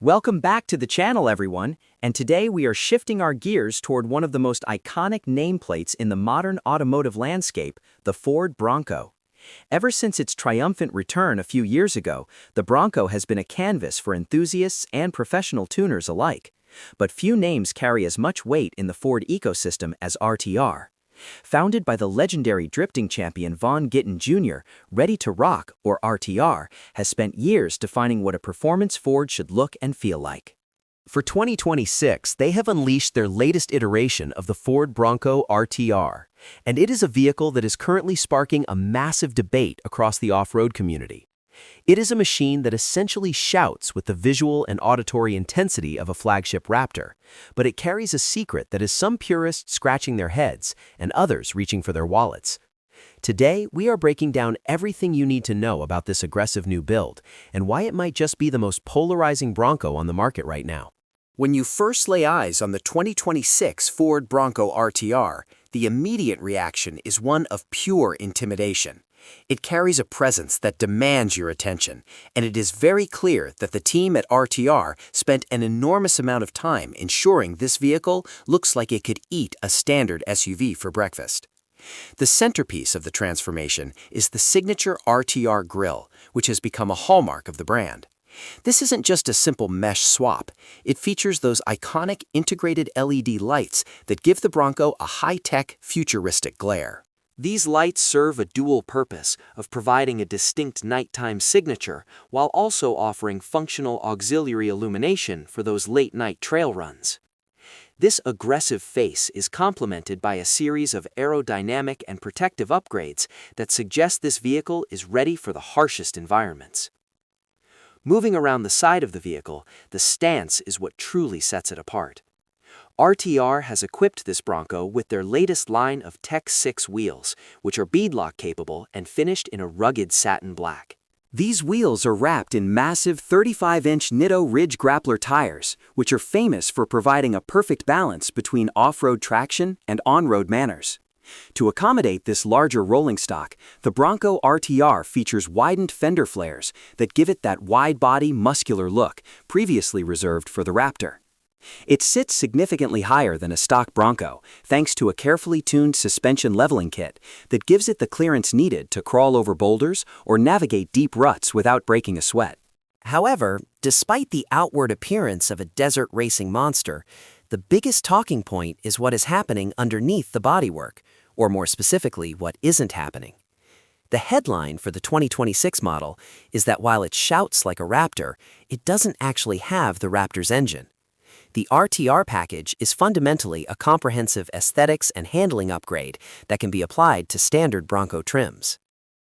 Welcome back to the channel, everyone, and today we are shifting our gears toward one of the most iconic nameplates in the modern automotive landscape, the Ford Bronco. Ever since its triumphant return a few years ago, the Bronco has been a canvas for enthusiasts and professional tuners alike. But few names carry as much weight in the Ford ecosystem as RTR. Founded by the legendary drifting champion Vaughn Gittin Junior Ready to Rock, or RTR, has spent years defining what a performance Ford should look and feel like. For 2026, they have unleashed their latest iteration of the Ford Bronco RTR, and it is a vehicle that is currently sparking a massive debate across the off-road community. It is a machine that essentially shouts with the visual and auditory intensity of a flagship Raptor, but it carries a secret that has some purists scratching their heads and others reaching for their wallets. Today, we are breaking down everything you need to know about this aggressive new build and why it might just be the most polarizing Bronco on the market right now. When you first lay eyes on the 2026 Ford Bronco RTR, the immediate reaction is one of pure intimidation. It carries a presence that demands your attention, and it is very clear that the team at RTR spent an enormous amount of time ensuring this vehicle looks like it could eat a standard SUV for breakfast. The centerpiece of the transformation is the signature RTR grille, which has become a hallmark of the brand. This isn't just a simple mesh swap. It features those iconic integrated LED lights that give the Bronco a high-tech, futuristic glare. These lights serve a dual purpose of providing a distinct nighttime signature while also offering functional auxiliary illumination for those late-night trail runs. This aggressive face is complemented by a series of aerodynamic and protective upgrades that suggest this vehicle is ready for the harshest environments. Moving around the side of the vehicle, the stance is what truly sets it apart. RTR has equipped this Bronco with their latest line of Tech 6 wheels, which are beadlock capable and finished in a rugged satin black. These wheels are wrapped in massive 35-inch Nitto Ridge Grappler tires, which are famous for providing a perfect balance between off-road traction and on-road manners. To accommodate this larger rolling stock, the Bronco RTR features widened fender flares that give it that wide-body, muscular look previously reserved for the Raptor. It sits significantly higher than a stock Bronco, thanks to a carefully tuned suspension leveling kit that gives it the clearance needed to crawl over boulders or navigate deep ruts without breaking a sweat. However, despite the outward appearance of a desert racing monster, the biggest talking point is what is happening underneath the bodywork, or more specifically, what isn't happening. The headline for the 2026 model is that while it shouts like a Raptor, it doesn't actually have the Raptor's engine. The RTR package is fundamentally a comprehensive aesthetics and handling upgrade that can be applied to standard Bronco trims.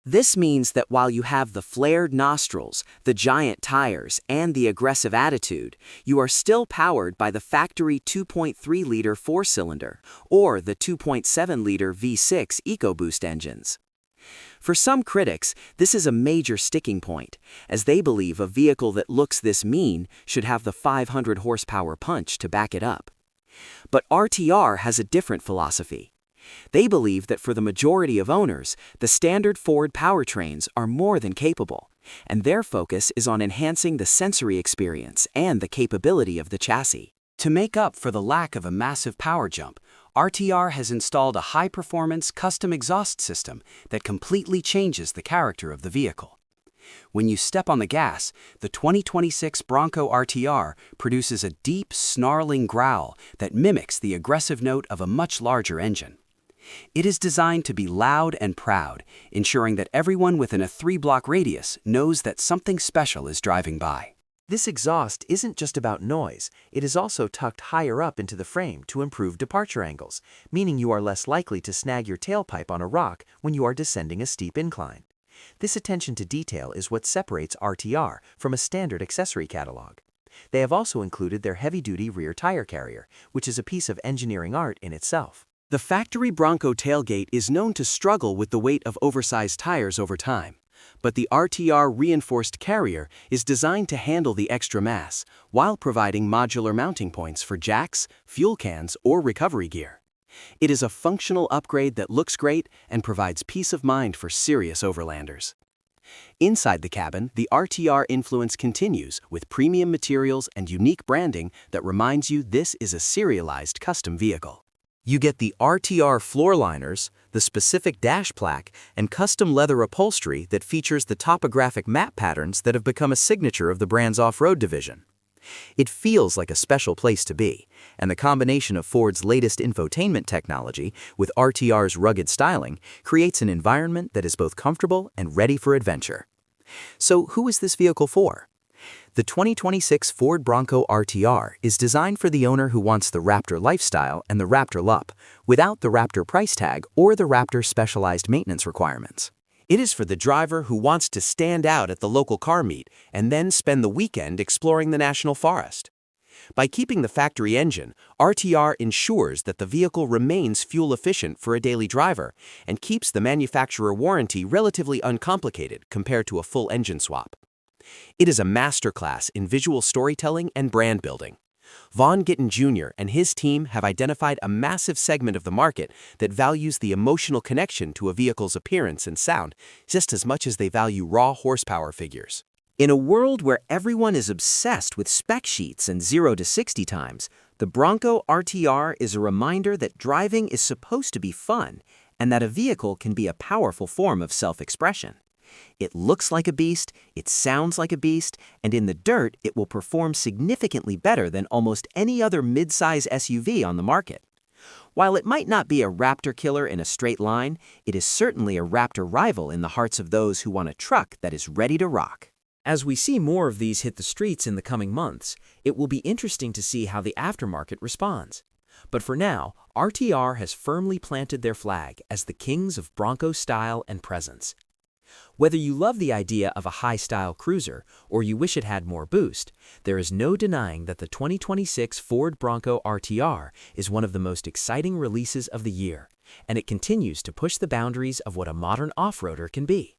This means that while you have the flared nostrils, the giant tires, and the aggressive attitude, you are still powered by the factory 2.3-liter four-cylinder or the 2.7-liter V6 EcoBoost engines. For some critics, this is a major sticking point, as they believe a vehicle that looks this mean should have the 500 horsepower punch to back it up. But RTR has a different philosophy. They believe that for the majority of owners, the standard Ford powertrains are more than capable, and their focus is on enhancing the sensory experience and the capability of the chassis. To make up for the lack of a massive power jump, RTR has installed a high-performance custom exhaust system that completely changes the character of the vehicle. When you step on the gas, the 2026 Bronco RTR produces a deep, snarling growl that mimics the aggressive note of a much larger engine. It is designed to be loud and proud, ensuring that everyone within a 3-block radius knows that something special is driving by. This exhaust isn't just about noise, it is also tucked higher up into the frame to improve departure angles, meaning you are less likely to snag your tailpipe on a rock when you are descending a steep incline. This attention to detail is what separates RTR from a standard accessory catalog. They have also included their heavy-duty rear tire carrier, which is a piece of engineering art in itself. The factory Bronco tailgate is known to struggle with the weight of oversized tires over time. But the RTR reinforced carrier is designed to handle the extra mass while providing modular mounting points for jacks, fuel cans, or recovery gear. It is a functional upgrade that looks great and provides peace of mind for serious overlanders. Inside the cabin, the RTR influence continues with premium materials and unique branding that reminds you this is a serialized custom vehicle. You get the RTR floor liners, the specific dash plaque, and custom leather upholstery that features the topographic map patterns that have become a signature of the brand's off-road division. It feels like a special place to be, and the combination of Ford's latest infotainment technology with RTR's rugged styling creates an environment that is both comfortable and ready for adventure. So who is this vehicle for? The 2026 Ford Bronco RTR is designed for the owner who wants the Raptor lifestyle and the Raptor look, without the Raptor price tag or the Raptor specialized maintenance requirements. It is for the driver who wants to stand out at the local car meet and then spend the weekend exploring the national forest. By keeping the factory engine, RTR ensures that the vehicle remains fuel efficient for a daily driver and keeps the manufacturer warranty relatively uncomplicated compared to a full engine swap. It is a masterclass in visual storytelling and brand building. Vaughn Gittin Junior and his team have identified a massive segment of the market that values the emotional connection to a vehicle's appearance and sound just as much as they value raw horsepower figures. In a world where everyone is obsessed with spec sheets and 0 to 60 times, the Bronco RTR is a reminder that driving is supposed to be fun and that a vehicle can be a powerful form of self-expression. It looks like a beast, it sounds like a beast, and in the dirt it will perform significantly better than almost any other mid-size SUV on the market. While it might not be a Raptor killer in a straight line, it is certainly a Raptor rival in the hearts of those who want a truck that is ready to rock. As we see more of these hit the streets in the coming months, it will be interesting to see how the aftermarket responds. But for now, RTR has firmly planted their flag as the kings of Bronco style and presence. Whether you love the idea of a high-style cruiser or you wish it had more boost, there is no denying that the 2026 Ford Bronco RTR is one of the most exciting releases of the year, and it continues to push the boundaries of what a modern off-roader can be.